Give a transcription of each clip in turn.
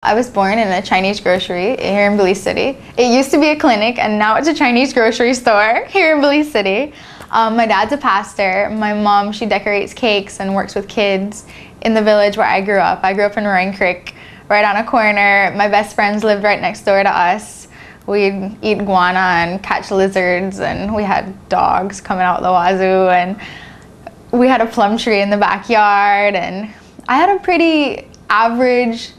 I was born in a Chinese grocery here in Belize City. It used to be a clinic and now it's a Chinese grocery store here in Belize City. My dad's a pastor. My mom, she decorates cakes and works with kids in the village where I grew up. I grew up in Roaring Creek, right on a corner. My best friends lived right next door to us. We'd eat guana and catch lizards, and we had dogs coming out the wazoo, and we had a plum tree in the backyard, and I had a pretty average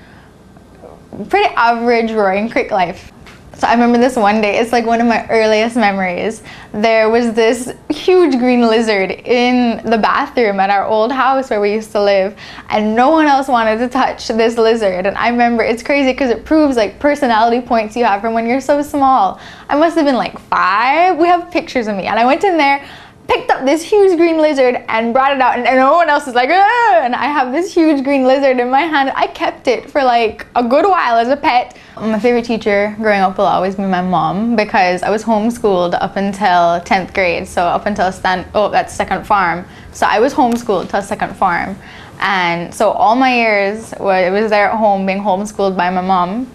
Roaring Creek life. So I remember this one day, it's like one of my earliest memories. There was this huge green lizard in the bathroom at our old house where we used to live, and no one else wanted to touch this lizard. And I remember, it's crazy because it proves like personality points you have from when you're so small. I must have been like 5. We have pictures of me, and I went in there, picked up this huge green lizard and brought it out, and no one else is like, ah! And I have this huge green lizard in my hand. I kept it for like a good while as a pet. My favorite teacher growing up will always be my mom, because I was homeschooled up until 10th grade, so up until that's second farm. So I was homeschooled till second farm, and so all my years it was there at home being homeschooled by my mom.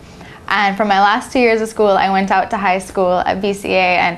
And for my last 2 years of school, I went out to high school at BCA, and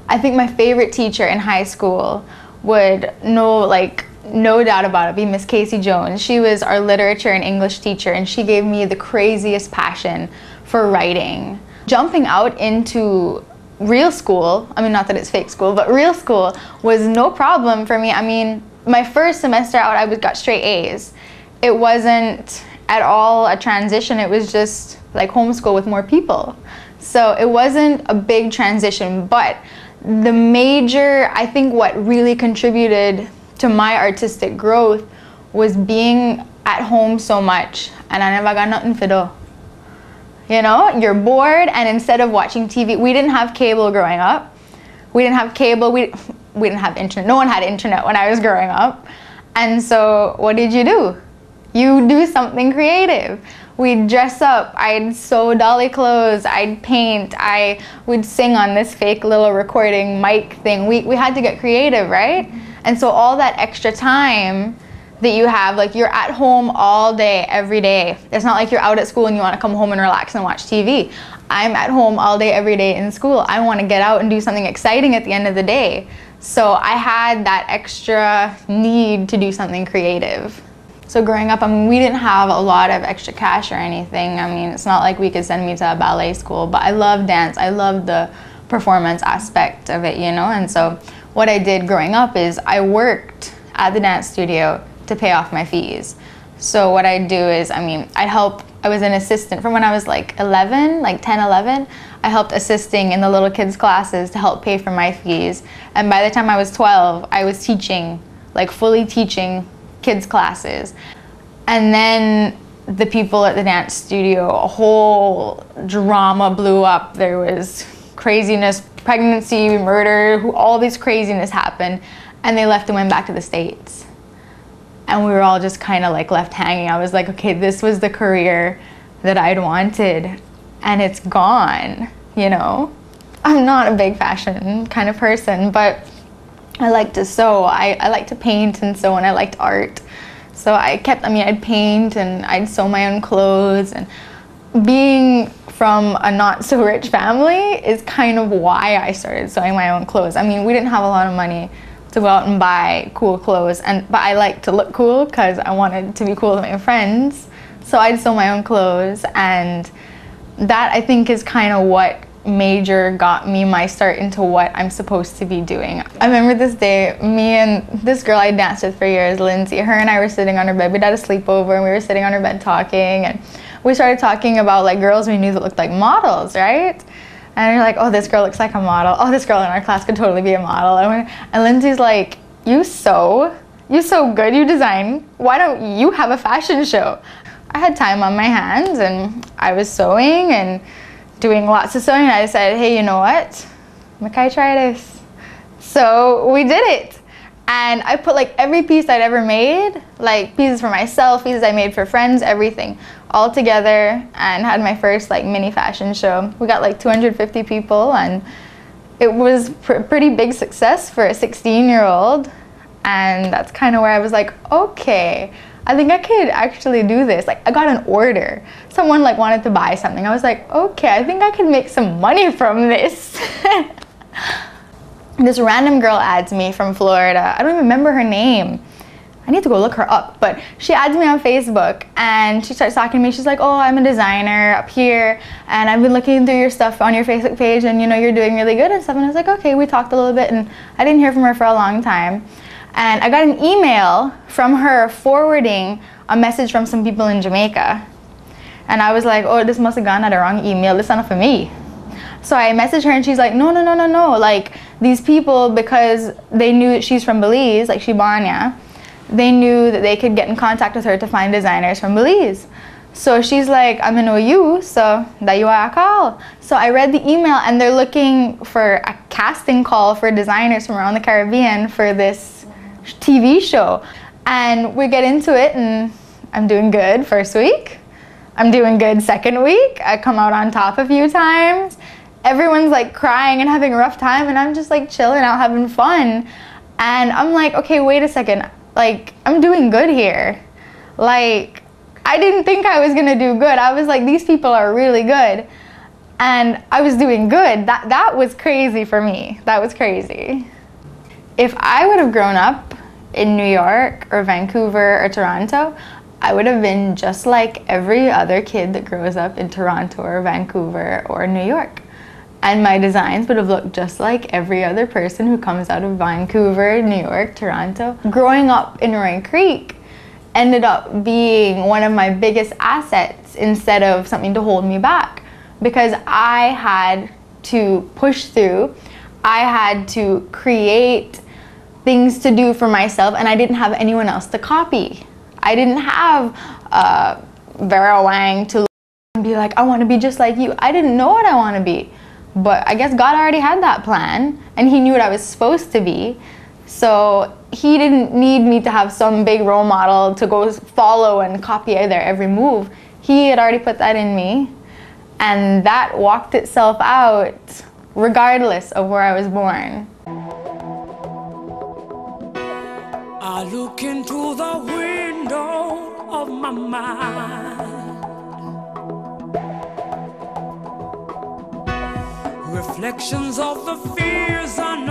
I think my favorite teacher in high school would no doubt about it, be Miss Casey Jones. She was our literature and English teacher, and she gave me the craziest passion for writing. Jumping out into real school, I mean, not that it's fake school, but real school was no problem for me. I mean, my first semester out, I got straight A's. It wasn't at all a transition. It was just like homeschool with more people. So it wasn't a big transition, but the major, I think what really contributed to my artistic growth was being at home so much, and I never got nothing for do. You know, you're bored, and instead of watching TV, we didn't have cable growing up. We didn't have cable, we didn't have internet. No one had internet when I was growing up. And so what did you do? You do something creative. We'd dress up, I'd sew dolly clothes, I'd paint, I would sing on this fake little recording mic thing. We had to get creative, right? And so all that extra time that you have, like you're at home all day, every day. It's not like you're out at school and you want to come home and relax and watch TV. I'm at home all day, every day in school. I want to get out and do something exciting at the end of the day. So I had that extra need to do something creative. So growing up, I mean, we didn't have a lot of extra cash or anything. I mean, it's not like we could send me to a ballet school, but I love dance. I love the performance aspect of it, you know? And so what I did growing up is I worked at the dance studio to pay off my fees. So what I'd do is, I mean, I was an assistant from when I was like 11, like 10, 11. I helped assisting in the little kids' classes to help pay for my fees. And by the time I was 12, I was teaching, like fully teaching kids classes. And then the people at the dance studio, a whole drama blew up. There was craziness, pregnancy, murder, all this craziness happened, and they left and went back to the States. And we were all just kind of like left hanging. I was like, okay, this was the career that I'd wanted, and it's gone, you know? I'm not a big fashion kind of person, but I like to sew. I like to paint and sew, and I liked art. So I'd paint and I'd sew my own clothes. And being from a not so rich family is kind of why I started sewing my own clothes. I mean, we didn't have a lot of money to go out and buy cool clothes, but I liked to look cool because I wanted to be cool with my friends. So I'd sew my own clothes, and that I think is kind of what got me my start into what I'm supposed to be doing. I remember this day, me and this girl I danced with for years, Lindsay, her and I were sitting on her bed. We'd had a sleepover, and we were sitting on her bed talking, and we started talking about like girls we knew that looked like models, right? And you're like, oh, this girl looks like a model. Oh, this girl in our class could totally be a model. And Lindsay's like, you sew good, you design. Why don't you have a fashion show? I had time on my hands, and I was sewing and doing lots of sewing, and I decided, hey, you know what? Can I try this? So we did it. And I put like every piece I'd ever made, like pieces for myself, pieces I made for friends, everything, all together, and had my first like mini fashion show. We got like 250 people, and it was pretty big success for a 16-year-old. And that's kind of where I was like, okay, I think I could actually do this. Like, I got an order. Someone like wanted to buy something. I was like, okay, I think I could make some money from this. This random girl adds me from Florida. I don't even remember her name. I need to go look her up, but she adds me on Facebook and she starts talking to me. She's like, oh, I'm a designer up here and I've been looking through your stuff on your Facebook page and you know, you're doing really good and stuff. And I was like, okay, we talked a little bit and I didn't hear from her for a long time. And I got an email from her forwarding a message from some people in Jamaica. And I was like, oh, this must have gone at the wrong email. This is not for me. So I messaged her and she's like, no. Like, these people, because they knew that she's from Belize, like Shibanya, they knew that they could get in contact with her to find designers from Belize. So she's like, I'm gonna know you, so that you are a call. So I read the email and they're looking for a casting call for designers from around the Caribbean for this TV show. And we get into it and I'm doing good first week. I'm doing good second week. I come out on top a few times. Everyone's like crying and having a rough time and I'm just like chilling out having fun. And I'm like, okay, wait a second. Like, I'm doing good here. Like, I didn't think I was gonna do good. I was like, these people are really good. And I was doing good. That was crazy for me. That was crazy. If I would have grown up in New York or Vancouver or Toronto, I would have been just like every other kid that grows up in Toronto or Vancouver or New York. And my designs would have looked just like every other person who comes out of Vancouver, New York, Toronto. Growing up in Roy Creek ended up being one of my biggest assets instead of something to hold me back, because I had to push through. I had to create things to do for myself and I didn't have anyone else to copy. I didn't have Vera Wang to be like, I want to be just like you. I didn't know what I want to be. But I guess God already had that plan and he knew what I was supposed to be. So he didn't need me to have some big role model to go follow and copy their every move. He had already put that in me and that walked itself out regardless of where I was born. I look into the window of my mind. Reflections of the fears I know.